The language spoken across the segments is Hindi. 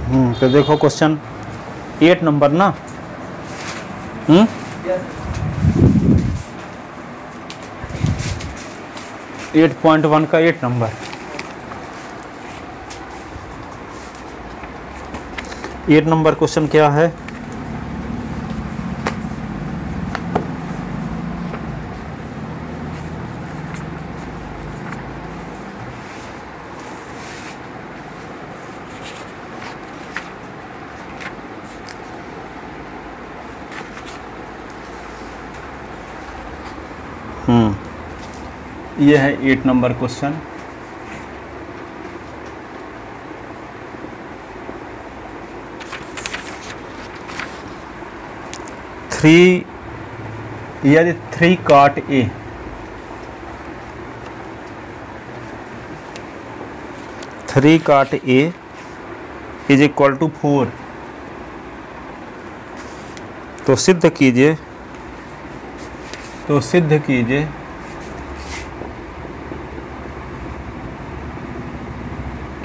तो देखो क्वेश्चन 8 नंबर ना। 8.1 का 8 नंबर। 8 नंबर क्वेश्चन क्या है? ये है 8 नंबर क्वेश्चन। यदि 3 cot A 3 cot A is equal to 4, तो सिद्ध कीजिए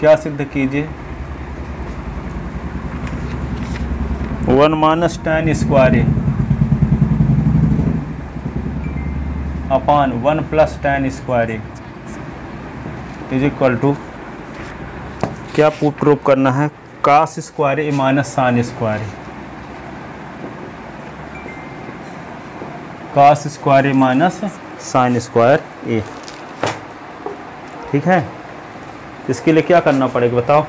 क्या सिद्ध कीजिए? 1 minus tan square A upon 1 plus tan square A is equal to क्या प्रूव करना है? cos square A minus sin square A, cos square A minus sin square A. ठीक है, इसके लिए क्या करना पड़ेगा बताओ?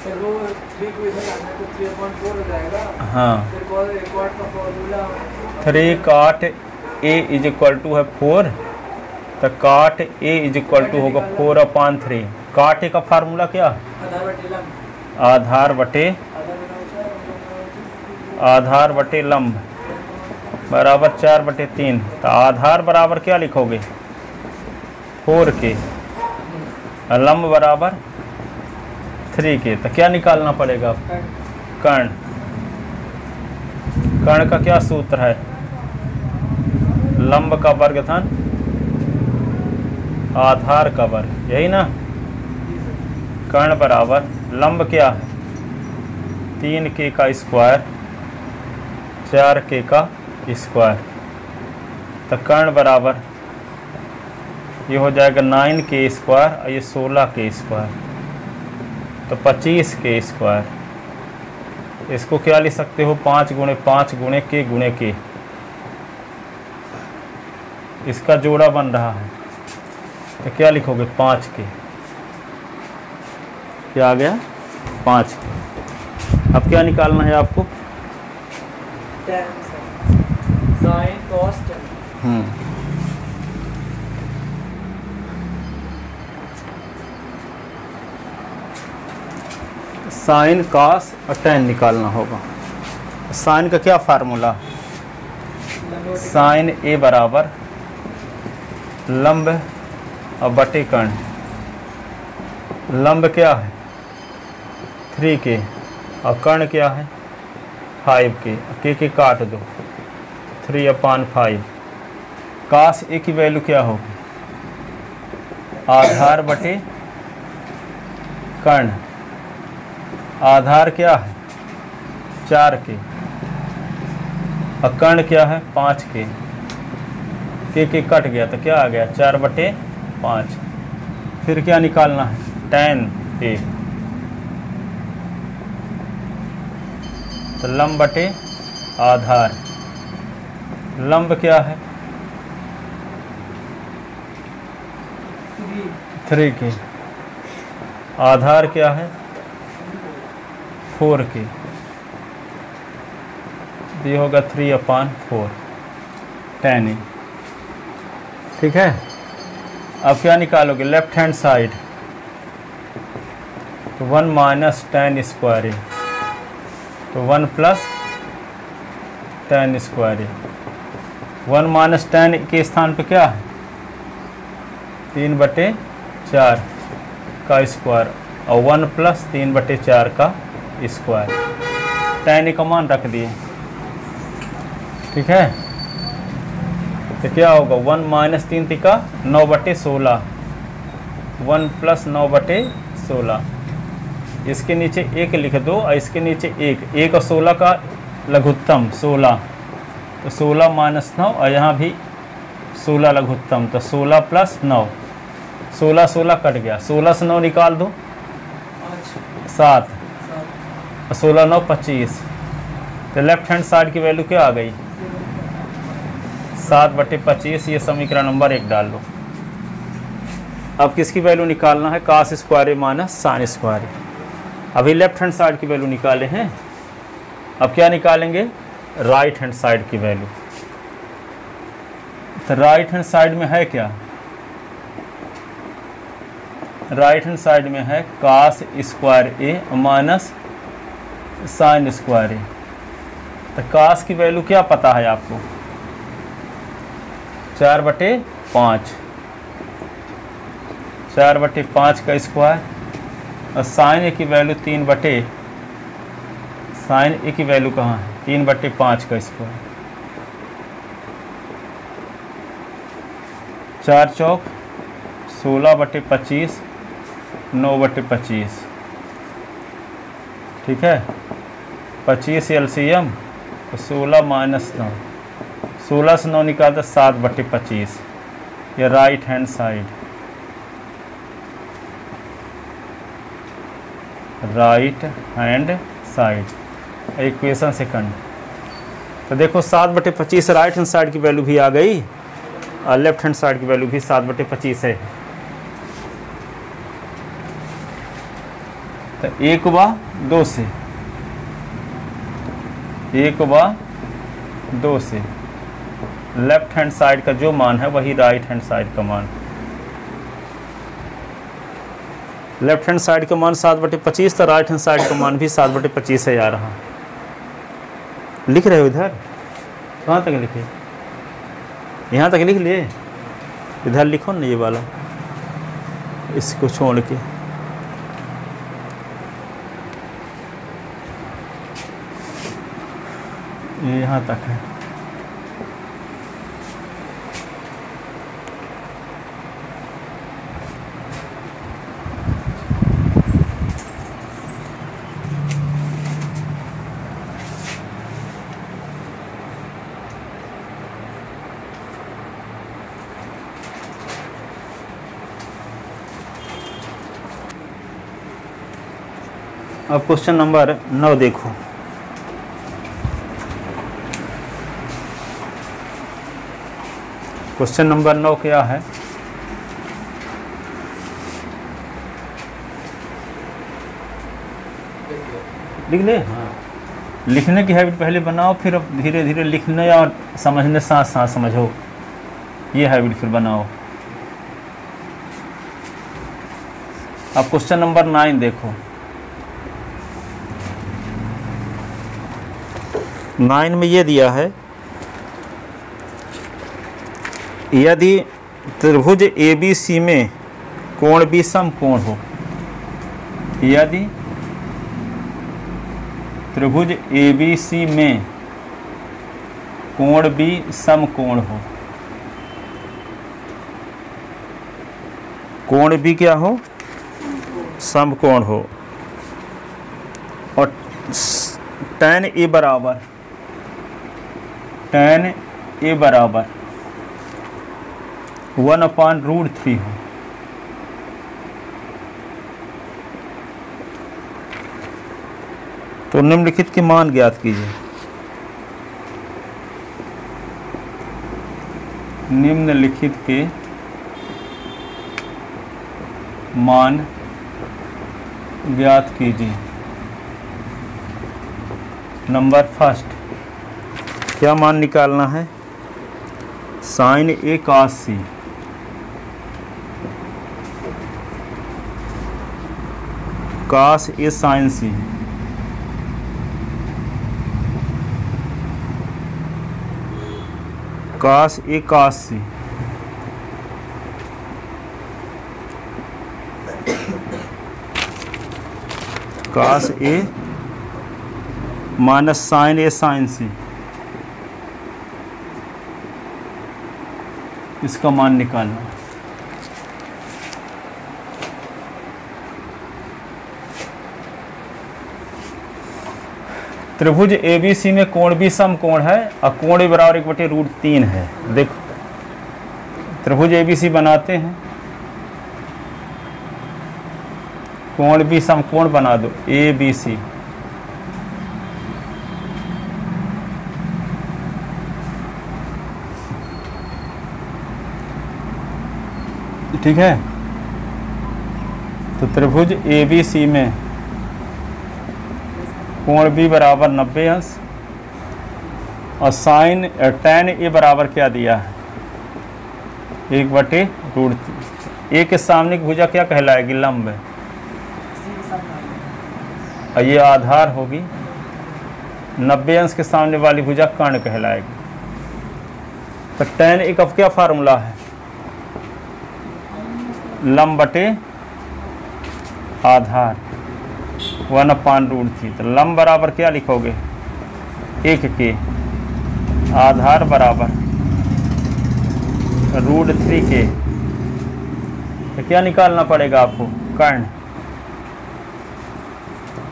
सर वो 3 को इधर लाना है तो 3/4 हो जाएगा। हाँ, फिर cot का formula 3 cot A is equal to है 4, तो cot A is equal to होगा 4/3। cot A का फार्मूला क्या? आधार बटे लंब बराबर 4/3। तो आधार बराबर क्या लिखोगे? 4 के, लंब बराबर 3 के। तो क्या निकालना पड़ेगा? कर्ण। कर्ण का क्या सूत्र है? लंब का वर्ग धन आधार का वर्ग, यही ना। कर्ण बराबर लंब क्या है? 3k का स्क्वायर 4k का स्क्वायर। तो कर्ण बराबर ये हो जाएगा 9k स्क्वायर और ये 16k स्क्वायर, तो 25k स्क्वायर। इसको क्या लिख सकते हो? 5 गुणे 5 गुणे k, इसका जोड़ा बन रहा है, तो क्या लिखोगे? 5k। क्या आ गया? 5k। अब क्या निकालना है आपको? sin cos tan। Sine cos और tan निकालना होगा। साइन का क्या फार्मूला? साइन ए बराबर लंब और बटे कर्ण। लंब क्या है? 3k और कर्ण क्या है? 5k। के काट दो, 3/5। cos ए की वैल्यू क्या होगी? आधार बटे कर्ण। आधार क्या है? 4k और कर्ण क्या है? 5k। के कट गया तो क्या आ गया? 4/5। फिर क्या निकालना है? tan ए, तो लंब बटे आधार। लंब क्या है? 3k। आधार क्या है? 4k। ये होगा 3/4 tan ए। ठीक है, अब क्या निकालोगे? लेफ्ट हैंड साइड, तो 1 माइनस tan स्क्वायर ए, तो 1 प्लस tan स्क्वायर ए। 1 माइनस tan के स्थान पे क्या है? 3/4 का स्क्वायर और 1 प्लस 3/4 का स्क्वायर। tan ए का मान रख दिए। ठीक है, तो क्या होगा? 1 माइनस 3 तिका 9/16, 1 प्लस 9/16, इसके नीचे 1 लिख दो और इसके नीचे 1 और 16 का लघुत्तम 16, तो 16 माइनस 9 और यहाँ भी 16 लघुत्तम, तो 16 प्लस 9, 16 16 कट गया, 16 से 9 निकाल दो 7 और 16 9 25, तो लेफ्ट हैंड साइड की वैल्यू क्या आ गई 7/25। ये समीकरण नंबर 1 डाल लो। अब किसकी वैल्यू निकालना है, cos square minus sine square. अभी लेफ्ट हैंड साइड की वैल्यू निकाले हैं, अब क्या निकालेंगे राइट हैंड साइड की वैल्यू। तो राइट हैंड साइड में है क्या, राइट हैंड साइड में है cos square A minus sine square A. तो कास की वैल्यू क्या पता है आपको 4/5, 4/5 का स्क्वायर, और साइन ए की वैल्यू 3 साइन ए की वैल्यू कहाँ है 3/5 का स्क्वायर, 4 चौक 16/25, 9/25, ठीक है। 25 एलसीएम, तो 16 माइनस 9, 16 से 9 निकालते 7/25। ये right hand side, right hand side equation second. तो देखो 7/25 राइट हैंड साइड की वैल्यू भी आ गई और लेफ्ट हैंड साइड की वैल्यू भी 7/25 है। तो 1/2 से, 1/2 से लेफ्ट हैंड साइड का जो मान है वही राइट हैंड साइड का मान। लेफ्ट हैंड साइड का मान 7/25, तो राइट हैंड साइड का मान भी 7/25 है आ रहा। लिख रहे हो इधर, कहाँ तक लिखे, यहाँ तक लिख लिए, इधर लिखो ना ये वाला, इसको छोड़ के। ये यहाँ तक है। अब क्वेश्चन नंबर 9 देखो। क्वेश्चन नंबर 9 क्या है, लिख ले। हाँ, लिखने की हैबिट पहले बनाओ, फिर अब धीरे धीरे लिखने और समझने साथ साथ समझो, ये हैबिट फिर बनाओ। अब क्वेश्चन नंबर 9 देखो। 9 में ये दिया है, यदि त्रिभुज ABC में कोण B समकोण हो, यदि त्रिभुज ABC में कोण B समकोण हो, कोण B क्या हो समकोण हो, और tan A बराबर, tan A बराबर 1/√3 हो, तो निम्नलिखित के मान ज्ञात कीजिए। निम्नलिखित के मान ज्ञात कीजिए। नंबर फर्स्ट, क्या मान निकालना है, sign A cos C, cos A sin C, cos A cos C, cos A माइनस साइन A sin C, इसका मान निकालना। त्रिभुज ABC में कोण भी समकोण है और कोण भी बराबर 1/√3 है। देखो त्रिभुज ABC बनाते हैं, कोण भी समकोण बना दो ABC। ठीक है, तो त्रिभुज ABC में कोण B बराबर 90 अंश और साइन tan A बराबर क्या दिया है 1/√3। A के सामने की भुजा क्या कहलाएगी, लंब है, और ये आधार होगी। 90 अंश के सामने वाली भुजा कर्ण कहलाएगी। तो tan A का क्या फार्मूला है, लंब बटे आधार 1/√3। तो लंब बराबर क्या लिखोगे 1 के, आधार बराबर √3 के। तो क्या निकालना पड़ेगा आपको, कर्ण।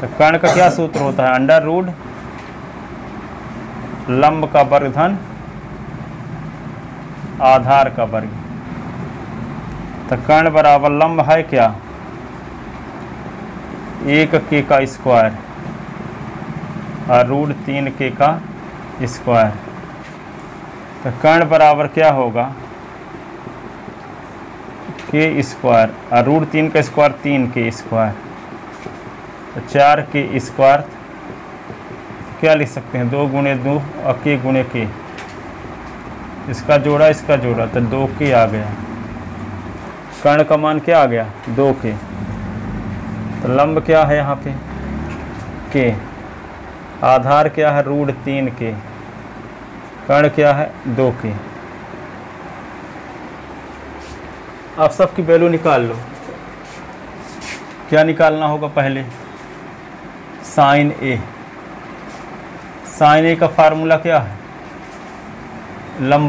तो कर्ण का क्या सूत्र होता है, √ लंब का वर्ग धन आधार का वर्ग। तो कर्ण बराबर लंब है क्या 1 के का स्क्वायर और √3 के का स्क्वायर। तो कर्ण बराबर क्या होगा के स्क्वायर और √3 का स्क्वायर 3 के स्क्वायर। तो 4 के स्क्वायर क्या लिख सकते हैं 2 × 2 और के × के, इसका जोड़ा इसका जोड़ा, तो 2 के आ गया। कर्ण का मान क्या आ गया 2 के। तो लंब क्या है यहाँ पे के, आधार क्या है √3 के, कर्ण क्या है 2 के। आप सबकी वैल्यू निकाल लो। क्या निकालना होगा पहले, साइन A। साइन A का फार्मूला क्या है, लंब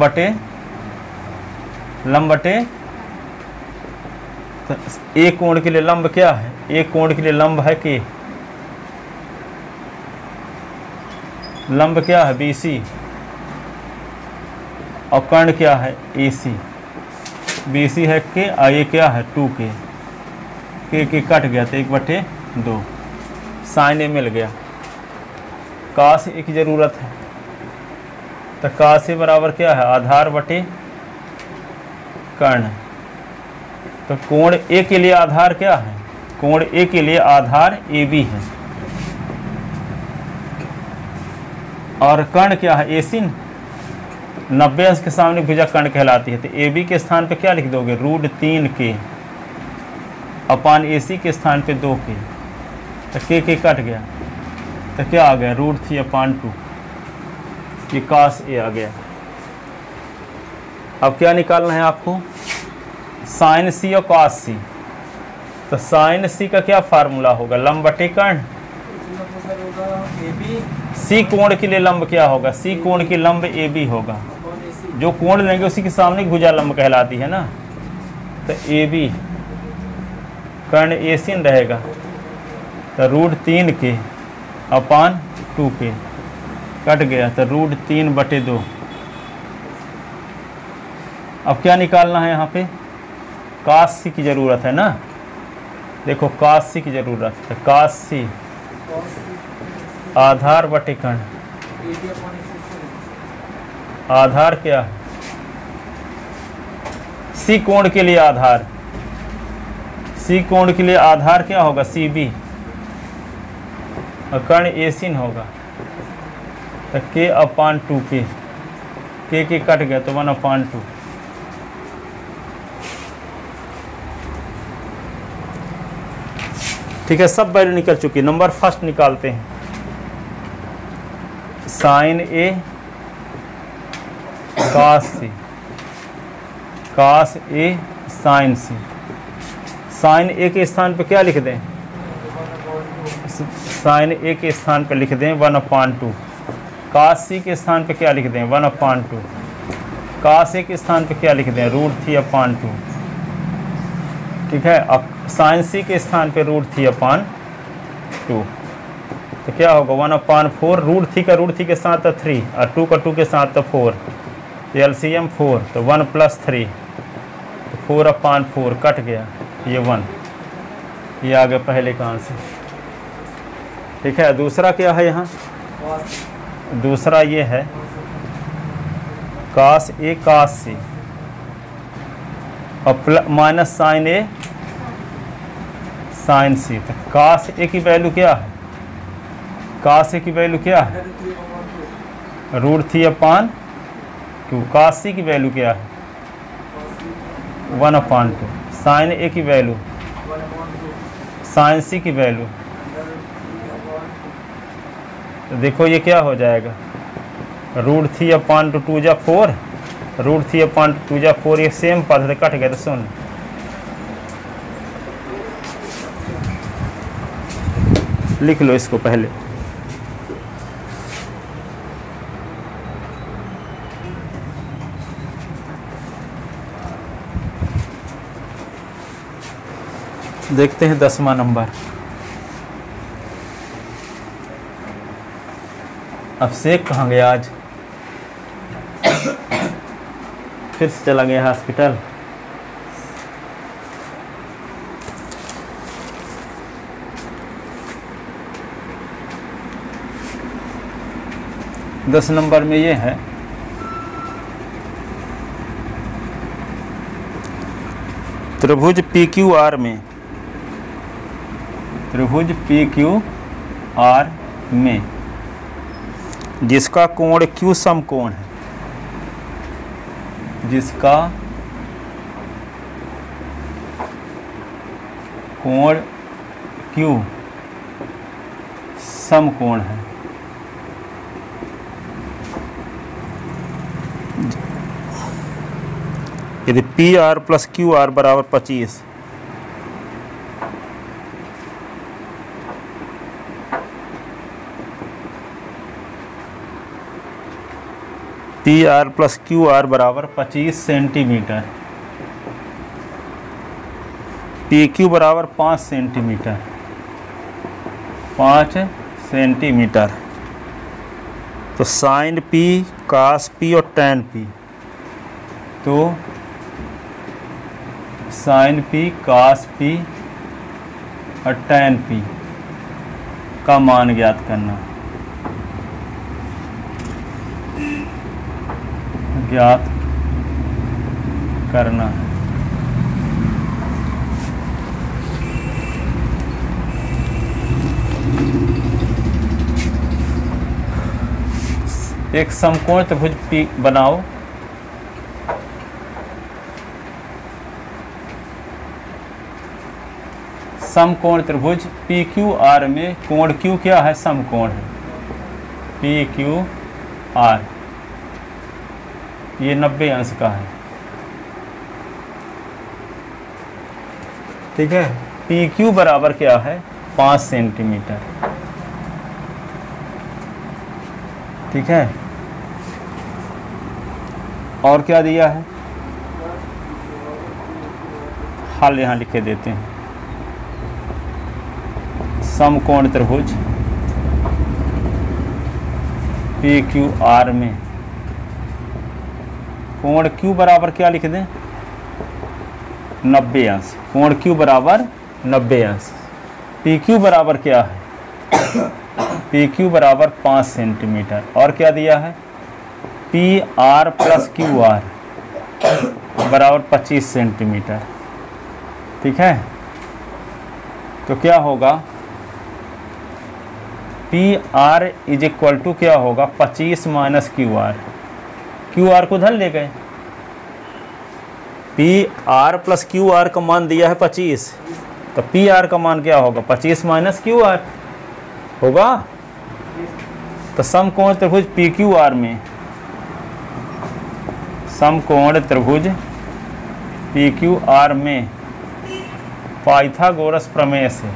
बटे तो A कोण के लिए लंब क्या है, A कोण के लिए लंब है के, लंब क्या है BC और कर्ण क्या है AC। BC है के और ये क्या है 2 के कट गया तो 1/2 साइन A मिल गया। cos A की ज़रूरत है, तो cos A बराबर क्या है आधार बटे कर्ण। तो कोण A के लिए आधार क्या है, कोण A के लिए आधार AB है और कर्ण क्या है AC। 90 अंश के सामने भुजा कर्ण कहलाती है। तो AB के स्थान पे क्या लिख दोगे √3 के अपान AC के स्थान पे 2 के। तो के कट गया तो क्या आ गया √3/2, ये cos A आ गया। अब क्या निकालना है आपको, साइन C और cos C। तो साइन C का क्या फार्मूला होगा, लंब बटे कर्ण। C कोण के लिए लंब क्या होगा, C कोण के लंब AB होगा। जो कोण लेंगे उसी के सामने भुजा लंब कहलाती है ना। तो AB कर्ण AC रहेगा, तो √3 के अपान 2 के कट गया तो √3/2। अब क्या निकालना है यहाँ पे, cos C की ज़रूरत है ना। देखो cos C की ज़रूरत है, तो cos C आधार बटे कर्ण। आधार क्या है, C कोण के लिए आधार, C कोण के लिए आधार क्या होगा CB और कर्ण AC होगा। तो k/2 के कट गया तो 1/2। ठीक है, सब वैल्यू निकल चुकी। नंबर फर्स्ट निकालते हैं, sine A cos C, cos A sine C। Sine A के स्थान पे क्या लिख दें, साइन A के स्थान पे लिख दें 1/2। cos C के स्थान पे क्या लिख दें 1/2। cos A के स्थान पे क्या लिख दें √3/2। ठीक है, अब साइन C के स्थान पे √3/2। तो क्या होगा 1/4, रूट थी का रूट थी के साथ तो 3 और 2 का 2 के साथ तो 4, एलसीएम 4, तो 1 + 3 तो 4/4 कट गया, ये 1, ये आ गया पहले का आंसर। ठीक है, दूसरा क्या है यहाँ, दूसरा ये है cos A cos C और minus sin A sin C। तो cos A की वैल्यू क्या है, cos A की वैल्यू क्या है, √3/2। cos C की वैल्यू क्या है, 1/2। sin A की वैल्यू, sin C की वैल्यू, तो देखो ये क्या हो जाएगा, √3/2 जा 4, √3/2 जा 4, ये सेम पद से कट गया तो सुन। लिख लो इसको पहले, देखते हैं 10वां नंबर। अब शेख कहाँ गया आज, फिर से चला गया हॉस्पिटल। दस नंबर में ये है त्रिभुज PQR में, त्रिभुज PQR में जिसका कोण Q समकोण है, जिसका कोण Q समकोण है, यदि PR + QR = 25, PR + QR = 25 centimetre, PQ = 5 centimetre, 5 centimetre, तो sin P cos P और tan P, तो sin P cos P और tan P का मान ज्ञात करना, ज्ञात करना है। एक समकोण त्रिभुज P बनाओ, समकोण त्रिभुज PQR में कोण Q क्या है, समकोण है, PQR ये 90 अंश का है। ठीक है, PQ बराबर क्या है, 5 सेंटीमीटर। ठीक है, और क्या दिया है, हल यहाँ लिखे देते हैं। समकोण त्रिभुज PQR में कोण Q बराबर क्या लिख दें, 90 अंश, कोण Q बराबर 90 अंश। PQ बराबर क्या है, PQ बराबर 5 सेंटीमीटर, और क्या दिया है, PR + QR बराबर 25 सेंटीमीटर। ठीक है, तो क्या होगा, PR = क्या होगा, 25 - QR, QR को धन ले गए, PR + QR का मान दिया है 25, तो PR का मान क्या होगा, 25 - QR होगा। तो समकोण त्रिभुज PQR में, समकोण त्रिभुज PQR में पाइथागोरस प्रमेय से,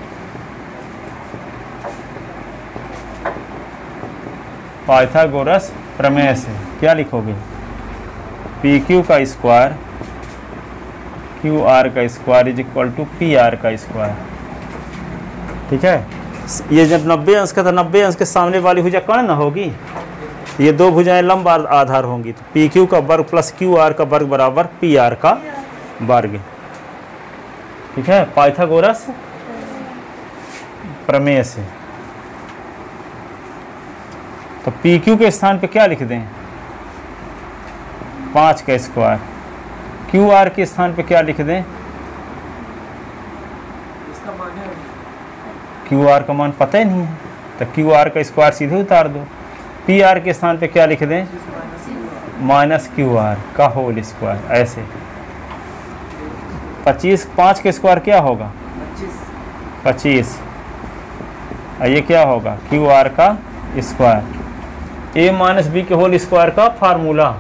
पाइथागोरस प्रमेय से क्या लिखोगे, PQ का स्क्वायर QR का स्क्वायर = PR का स्क्वायर। ठीक है, ये जब 90 अंश का, तो 90 अंश के सामने वाली भुजा कर्ण न होगी। ये दो भुजाएं लंब आधार होंगी, तो पी क्यू का वर्ग प्लस क्यू आर का वर्ग बराबर पी आर का वर्ग। ठीक है, पाइथागोरस प्रमेय से। तो पी क्यू के स्थान पे क्या लिख दें? 5 का स्क्वायर। क्यू आर के स्थान पे क्या लिख दें? इसका मान है क्यू आर का मान पता ही नहीं है, तो क्यू आर का स्क्वायर सीधे उतार दो। पी आर के स्थान पे क्या लिख दें? माइनस क्यू आर का होल स्क्वायर। ऐसे 25, 5 का स्क्वायर क्या होगा? 25। और ये क्या होगा? क्यू आर का स्क्वायर। ए माइनस बी के होल स्क्वायर का फार्मूला,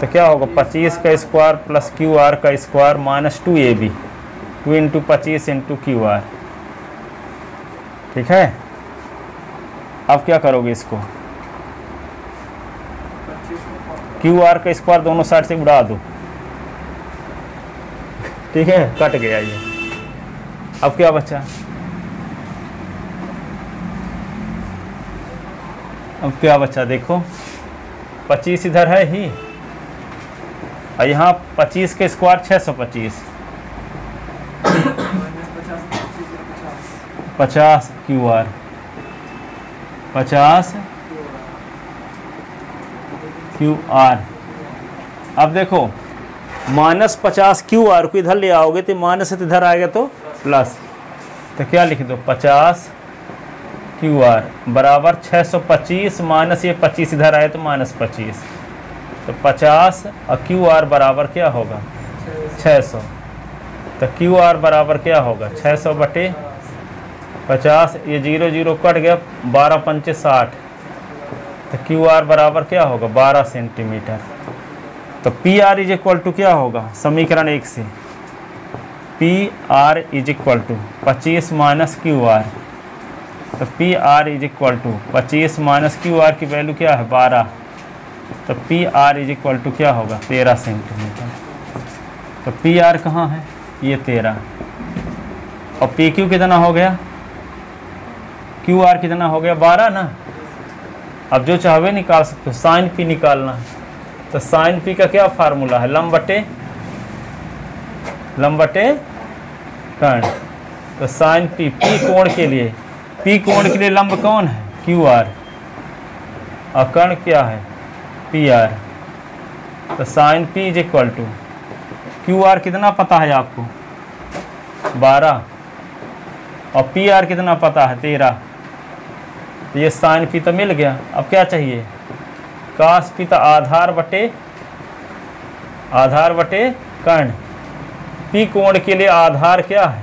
तो क्या होगा? 25 का स्क्वायर प्लस क्यू आर का square minus 2ab, 2 into 25 into Q R. ठीक है, अब क्या करोगे? इसको क्यू आर का स्क्वायर दोनों साइड से उड़ा दो। ठीक है, कट गया ये। अब क्या बचा? अब क्या बचा देखो, 25 इधर है ही, और यहाँ 25 के square 625, 50 Q R, 50 Q R. अब देखो -50 क्यू आर को इधर ले आओगे तो माइनस से इधर आएगा तो प्लस, तो क्या लिख दो? 50 क्यू आर बराबर 625 माइनस ये 25 इधर आए तो -25, तो 50 और क्यू आर बराबर क्या होगा? 600। तो क्यू आर बराबर क्या होगा? 600 बटे 50, ये 0 0 कट गया, 12 पंचे 60, तो क्यू आर बराबर क्या होगा? 12 सेंटीमीटर। तो P R is equal to क्या होगा? समीकरण 1 से P R is equal to 25 minus Q R, तो P R is equal to 25 minus Q R की वैल्यू क्या है? 12, तो P R is equal to क्या होगा? 13 सेंटीमीटर। तो पी आर कहाँ है? ये 13, और पी क्यू कितना हो गया? क्यू आर कितना हो गया? 12 ना। अब जो चाहे निकाल सकते हो, साइन पी निकालना है, तो साइन पी का क्या फार्मूला है? लंब बटे कर्ण। तो साइन पी, पी कोण के लिए, पी कोण के लिए लंब कौन है? क्यू आर, और कर्ण क्या है? P R. तो sine P is equal to, Q R कितना पता है आपको? 12, और पी आर कितना पता है? 13। तो ये साइन पी तो मिल गया। अब क्या चाहिए? कास पी, तो आधार बटे कर्ण। पी कोण के लिए आधार क्या है?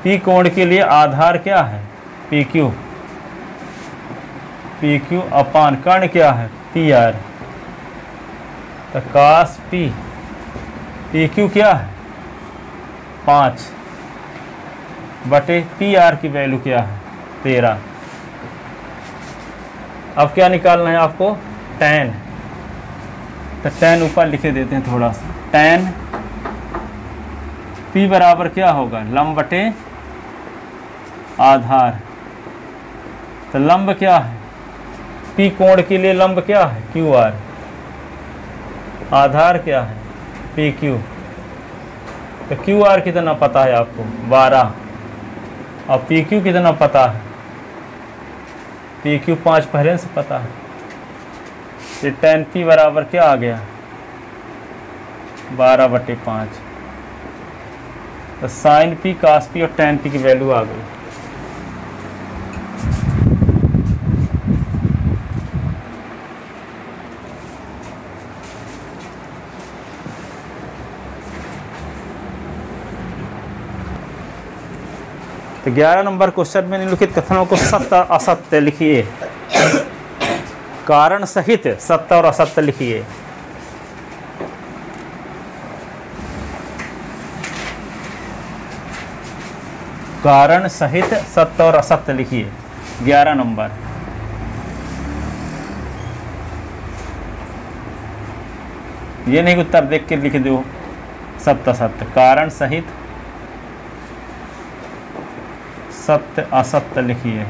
पी कोण के लिए आधार क्या है? P Q. पी क्यू अपान कर्ण क्या है? P R. तो कास पी, पी क्यू क्या है? 5 बटे पी आर की वैल्यू क्या है? 13। अब क्या निकालना है आपको? tan। तो tan ऊपर लिखे देते हैं थोड़ा सा। tan p बराबर क्या होगा? लंब बटे आधार। तो लंब क्या है? p कोण के लिए लंब क्या है? Q R. आधार क्या है? P Q. तो क्यू आर कितना पता है आपको? 12, और पी क्यू कितना पता है? पी क्यू 5 पहले से पता है। तो tan p बराबर क्या आ गया? 12 बटे 5। तो साइन पी, कास पी और tan p की वैल्यू आ गई। तो 11 नंबर क्वेश्चन में निम्नलिखित कथनों को सत्य असत्य लिखिए। कारण सहित सत्य और असत्य लिखिए। कारण सहित सत्य और असत्य लिखिए। 11 नंबर। ये नहीं उत्तर देख के लिख दो सत्य असत्य। कारण सहित सत्य असत्य लिखिए।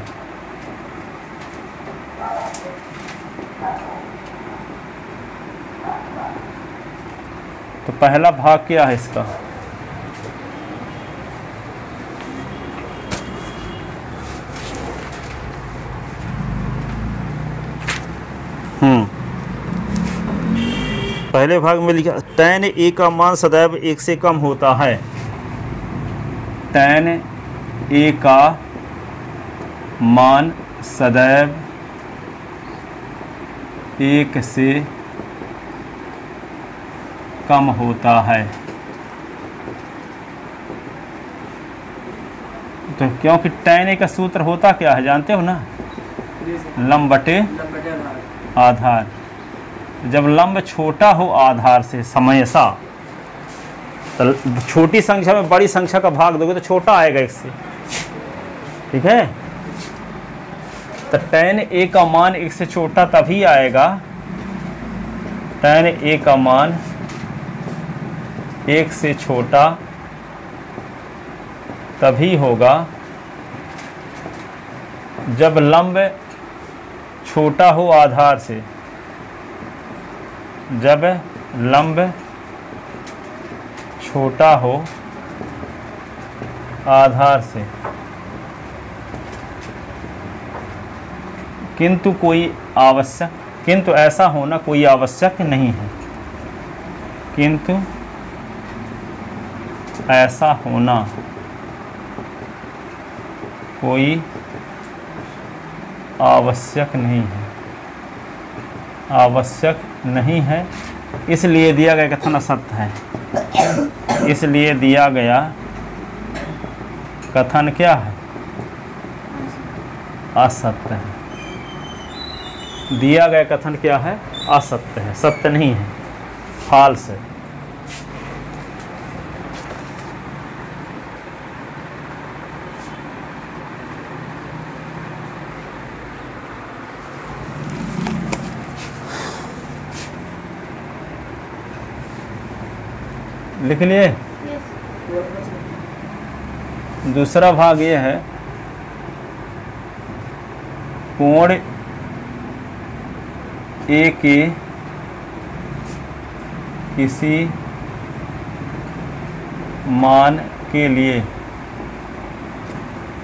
तो पहला भाग क्या है इसका? पहले भाग में लिखा tan a का मान सदैव 1 से कम होता है। tan a का मान सदैव 1 से कम होता है। तो क्योंकि tan a का सूत्र होता क्या है जानते हो ना? लंब बटे आधार। जब लंब छोटा हो आधार से हमेशा, तो छोटी संख्या में बड़ी संख्या का भाग दोगे तो छोटा आएगा इससे, ठीक है। तो tan a का मान 1 से छोटा तभी आएगा, tan a का मान 1 से छोटा तभी होगा जब लंब छोटा हो आधार से। जब लंब छोटा हो आधार से, किंतु ऐसा होना कोई आवश्यक नहीं है। किंतु ऐसा होना कोई आवश्यक नहीं है। आवश्यक नहीं है, इसलिए दिया गया कथन असत्य है। इसलिए दिया गया कथन क्या है? असत्य है। दिया गया कथन क्या है? असत्य है, सत्य नहीं है, फाल्स है। लिख लिए? दूसरा भाग ये है, कोण ए के किसी मान के लिए,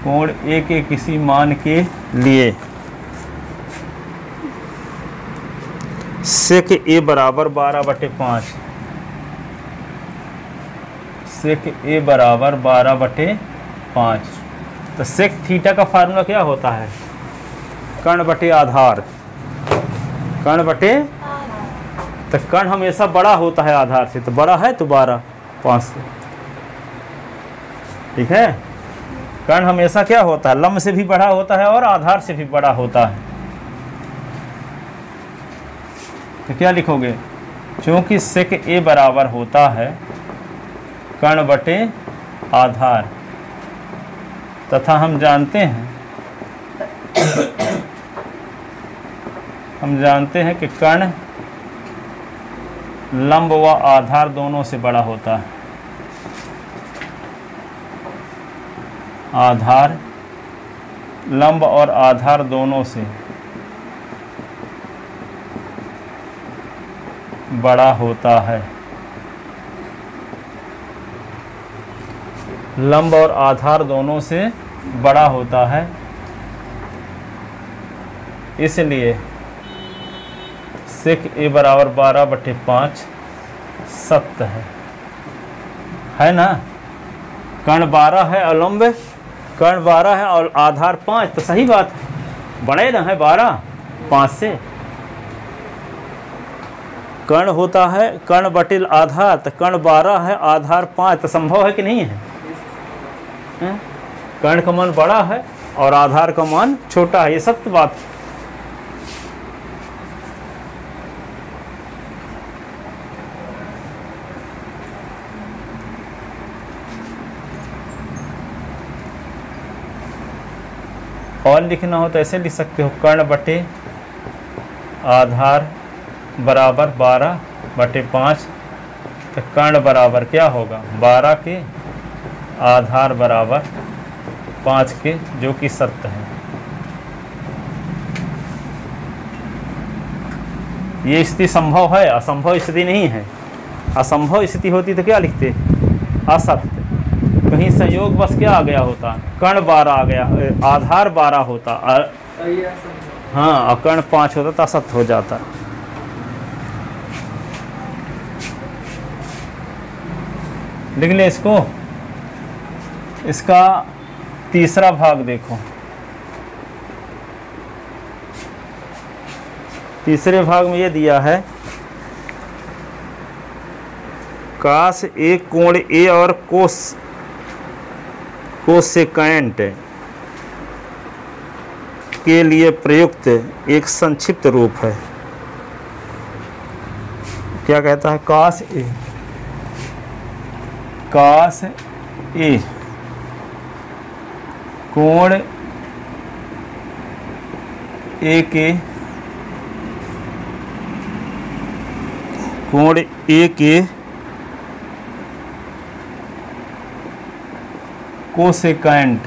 कोण ए के किसी मान के लिए सेक ए बराबर 12/5। सेक ए बराबर 12/5। तो सेक थीटा का फार्मूला क्या होता है? कर्ण बटे आधार। कर्ण बटे, तो कर्ण हमेशा बड़ा होता है आधार से, तो बड़ा है तो 12/5 से, ठीक है। कर्ण हमेशा क्या होता है? लंब से भी बड़ा होता है और आधार से भी बड़ा होता है। तो क्या लिखोगे? क्योंकि सेक ए बराबर होता है कर्ण बटे आधार, तथा हम जानते हैं कि कर्ण लंब व आधार दोनों से बड़ा होता है। आधार, लंब और आधार दोनों से बड़ा होता है। लंब और आधार दोनों से बड़ा होता है, इसलिए सेक ए बराबर 12/5 सत्य है ना। कर्ण 12 है और लंब कर्ण 12 है और आधार 5, तो सही बात है, बड़े ना है 12/5 से। कर्ण होता है कर्ण बटे आधार, तो कर्ण 12 है आधार 5, तो संभव है कि नहीं है? कर्ण का मान बड़ा है और आधार का मान छोटा है, ये सत्य बात है। और लिखना हो तो ऐसे लिख सकते हो, कर्ण बटे आधार बराबर 12/5। तो कर्ण बराबर क्या होगा? 12 के आधार बराबर 5 के, जो कि सत्य है। ये स्थिति संभव है, असंभव स्थिति नहीं है। असंभव स्थिति होती तो क्या लिखते, असत्य। कहीं संयोग बस क्या आ गया होता, कर्ण 12 आ गया, आधार 12 होता, हाँ, और कर्ण 5 होता तो असत्य हो जाता। लिख ले इसको। इसका तीसरा भाग देखो। तीसरे भाग में ये दिया है, काश ए कोण ए और कोसेकेंट के लिए प्रयुक्त एक संक्षिप्त रूप है। क्या कहता है, काश ए कोण ए के कोसेकेंट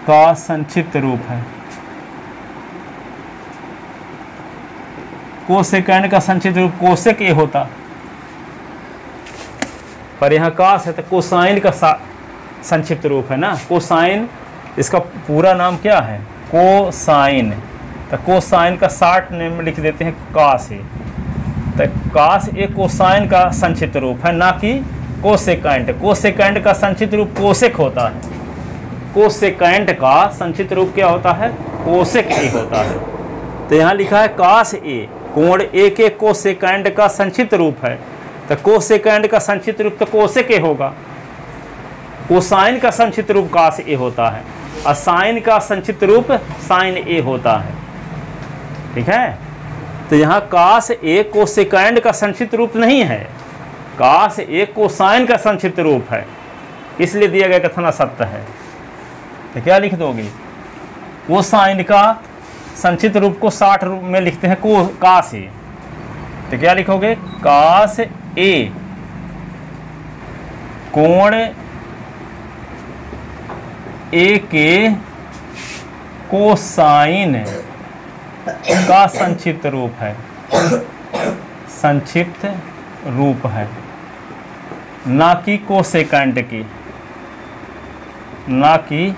का संक्षिप्त रूप है। कोसेकेंट का संक्षिप्त रूप कोसेक ए होता, पर यहाँ काश है तो कोसाइन का संक्षिप्त रूप है ना। कोसाइन, इसका पूरा नाम क्या है, कोसाइन। तो कोसाइन का शॉर्ट नेम लिख देते हैं काश ए। तो काश ए कोसाइन का संक्षिप्त रूप है, ना कि कोसेकेंट। कोसेकेंट का संक्षिप्त रूप कोसेक होता है। कोसेकेंट का संक्षिप्त रूप क्या होता है, कोसेक ए होता है। तो यहाँ लिखा है काश ए कोण ए के कोसेकेंट का संक्षिप्त रूप है। तो कोसेकेंट का संक्षिप्त रूप तो कोसेक ए होगा। कोसाइन का संक्षिप्त रूप काश ए होता है, और साइन का संक्षिप्त रूप साइन ए होता है। ठीक है। तो यहाँ काश ए कोसेकेंट का संक्षिप्त रूप नहीं है, काश ए कोसाइन का संक्षिप्त रूप है, इसलिए दिया गया कथन असत्य है। तो क्या लिख दोगे, कोसाइन का संक्षिप्त रूप को 60 रूप में लिखते हैं काश ए। तो क्या लिखोगे, काश ए कोण ए के कोसाइन का संक्षिप्त रूप है, संक्षिप्त रूप है, ना कि कोसेकेंट की, ना कि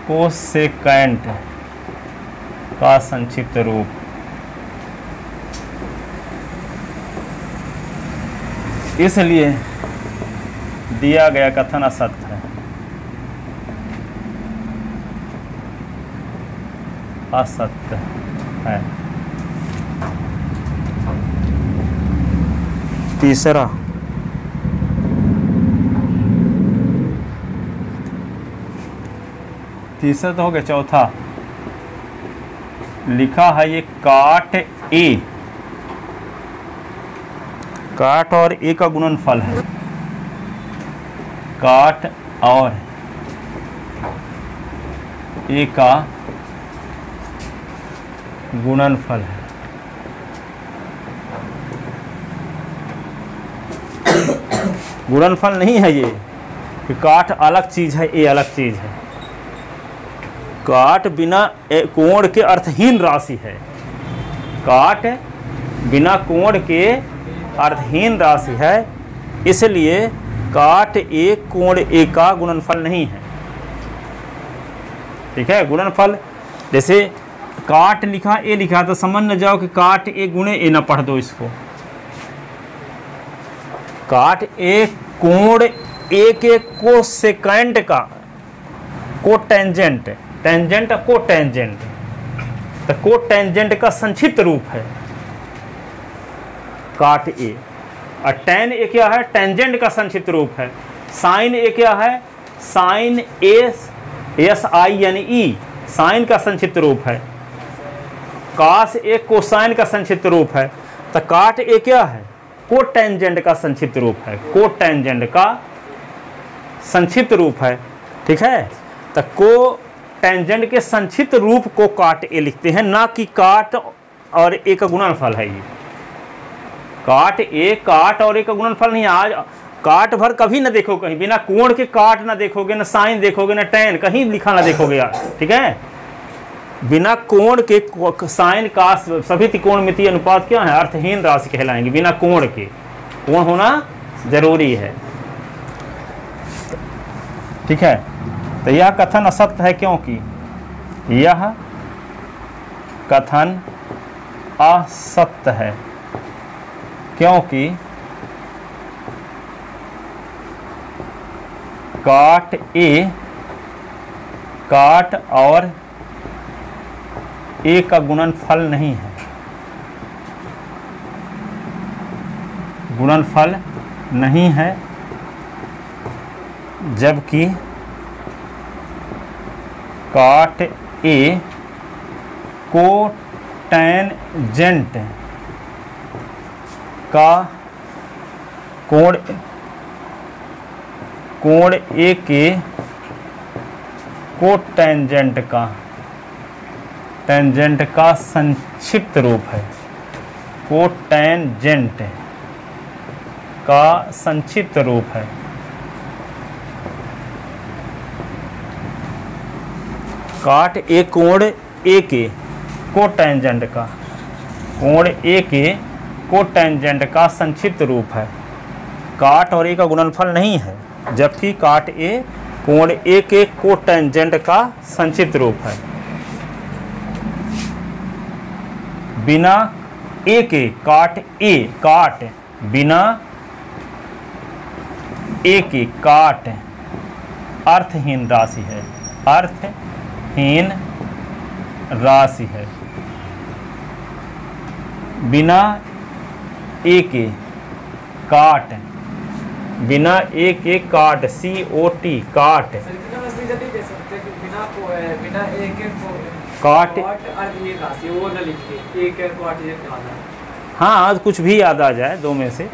कोसेकेंट का संक्षिप्त रूप। इसलिए दिया गया कथन असत्य है, असत्य है। तीसरा, तीसरा तो हो गया। चौथा लिखा है ये काट ए, काट और ए का गुणनफल है, काट और ए का गुणनफल है। गुणनफल नहीं है ये कि काट अलग चीज है, ए अलग चीज है। काट बिना कोण के अर्थहीन राशि है, काट बिना कोण के अर्थहीन राशि है, इसलिए काट ए कोण ए का गुणनफल नहीं है। ठीक है। गुणनफल जैसे काट लिखा ए लिखा तो समझ न जाओ कि काट ए गुणे ए, न पढ़ दो इसको। काट ए कोण ए के कोसेकेंट का, कोटेंजेंट, टेंजेंट कोटेंजेंट, तो कोटेंजेंट का संक्षिप्त रूप है काट ए। और टेन ए क्या है, टेंजेंट का संक्षिप्त रूप है। साइन ए क्या है, साइन एस आई यानी ई, साइन का संक्षिप्त रूप है। काश ए कोसाइन का संक्षिप्त रूप है। तो काट ए क्या है, कोटेंजेंट का संक्षिप्त रूप है, कोटेंजेंट का संक्षिप्त रूप है। ठीक है। तो कोटेंजेंट के संक्षिप्त रूप को काट ए लिखते हैं, ना कि काट और ए का गुणनफल है ये। काट ए, काट और ए का गुणनफल नहीं। आज काट भर कभी ना देखो कहीं, बिना कोण के काट ना देखोगे, ना साइन देखोगे, ना टैन कहीं लिखा ना देखोगे यार, ठीक है। बिना कोण के साइन का सभी त्रिकोणमितीय अनुपात क्या है, अर्थहीन राशि कहलाएंगे। बिना कोण के, कोण होना जरूरी है, ठीक है। तो यह कथन असत्य है क्योंकि यह कथन असत्य है क्योंकि काट ए, काट और ए का गुणनफल नहीं है, गुणनफल नहीं है, जबकि काट ए को टेंजेंट का कोण ए के को टेंजेंट का संक्षिप्त रूप है, को टेंजेंट का संक्षिप्त रूप है। काट ए कोण ए के को टेंजेंट का, कोण ए के को टेंजेंट का संक्षिप्त रूप है। काट और ए का गुणनफल नहीं है, जबकि काट ए कोण ए के को टेंजेंट का संक्षिप्त रूप है। बिना ए के काट ए, काट बिना ए के काट अर्थहीन राशि है, अर्थहीन राशि है। बिना ए के काट, बिना ए के काट, COT काट, बिना ए के काट, अर्थहीन राशि वो न लिख के एक को अर्थहीन निकालना। हाँ कुछ भी याद आ जाए दो में से।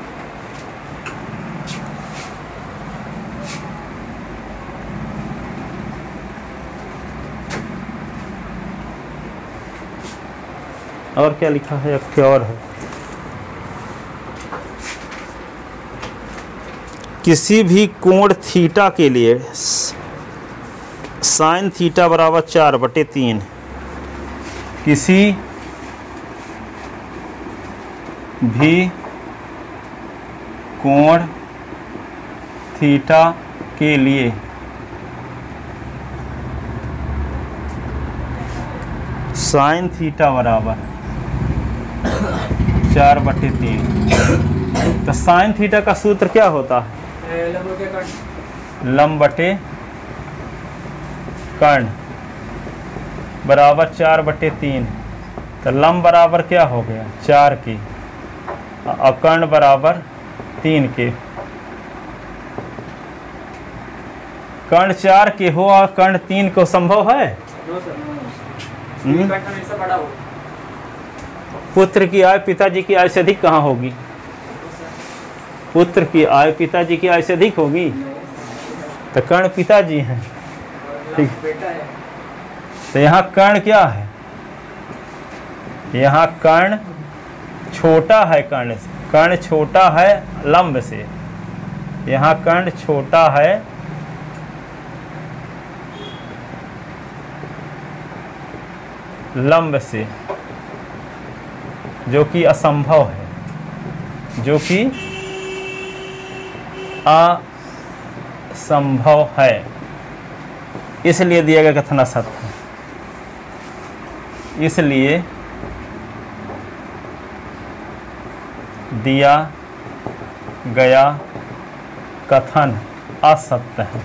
और क्या लिखा है, एक और है, किसी भी कोण थीटा के लिए साइन थीटा बराबर 4/3, किसी भी कोण थीटा के लिए साइन थीटा बराबर 4/3। तो साइन थीटा का सूत्र क्या होता है, लंब बटे कर्ण बराबर 4/3। तो लंब बराबर क्या हो गया 4 के, और कर्ण बराबर 3 के। कर्ण 4 के हो और कर्ण 3 को संभव है? पुत्र की आय पिताजी की आय से अधिक कहाँ होगी? पुत्र की आय पिताजी की आय से अधिक होगी। तो कर्ण पिताजी हैं, ठीक। तो यहाँ कर्ण क्या है, यहाँ कर्ण छोटा है, कर्ण छोटा है लंब से। यहाँ कर्ण छोटा है लंब से, जो कि असंभव है, जो कि असंभव है, इसलिए दिया गया कथन असत्य है। इसलिए दिया गया कथन असत्य है।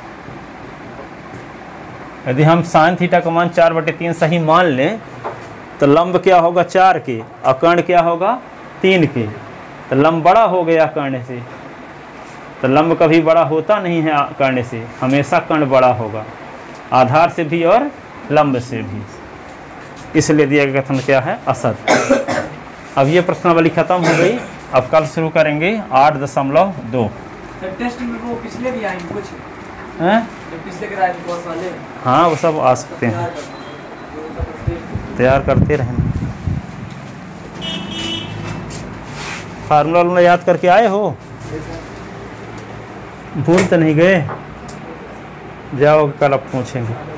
यदि हम साइन थीटा का मान 4/3 सही मान लें तो लंब क्या होगा 4 के, और कर्ण क्या होगा 3 के। तो लंब बड़ा हो गया कर्ण से, तो लंब कभी बड़ा होता नहीं है कर्ण से, हमेशा कर्ण बड़ा होगा, आधार से भी और लंब से भी। इसलिए दिया गया कथन क्या है असत्य। अब ये प्रश्नावली खत्म हो गई। अब कल शुरू करेंगे 8.2। टेस्ट में वो पिछले भी आएंगे कुछ हैं? पिछले कराए बहुत वाले, हाँ वो सब आ सकते हैं, तैयार करते रहना। फार्मूला याद करके आए हो? भूल तो नहीं गए? जाओ कल अब पूछेंगे।